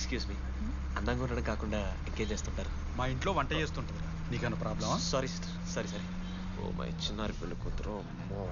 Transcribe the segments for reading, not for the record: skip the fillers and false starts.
Excuse me, అందంగా ఉండడం కాకుండా ఇంకేం చేస్తుంటారు? మా ఇంట్లో వంట చేస్తుంటుంది. నీకన్నా ప్రాబ్లమా? Sorry sister, sorry. Oh my చిన్నారి పెళ్ళి కూతురు, అమ్మో.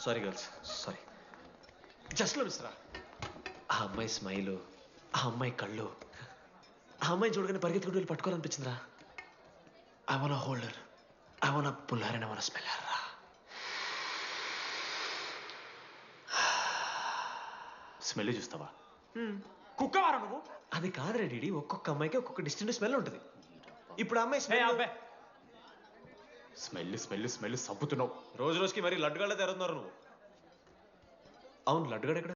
Sorry girls, sorry. జస్ట్ లో మిస్రా. ఆ అమ్మాయి స్మైలు, ఆ అమ్మాయి కళ్ళు, ఆ అమ్మాయి చూడగానే పరిగెత్తుకుంటూ వెళ్ళి పట్టుకోవాలనిపించిందిరా. I want holder, I want puller and I want smeller రా. స్మెల్ చూస్తావా? కుక్కవారా నువ్వు? అది కాదు రెడీ, ఒక్కొక్క అమ్మాయికి ఒక్కొక్క డిస్టింక్ట్ స్మెల్ ఉంటుంది. ఇప్పుడు అమ్మాయి స్మెల్ స్మెల్ స్మెల్ స్మెల్ సబ్బుతున్నావు. రోజు రోజుకి మరి లడ్డుగాళ్ళ తెరుతున్నారు నువ్వు. అవును, లడ్డుగాడు ఎక్కడ?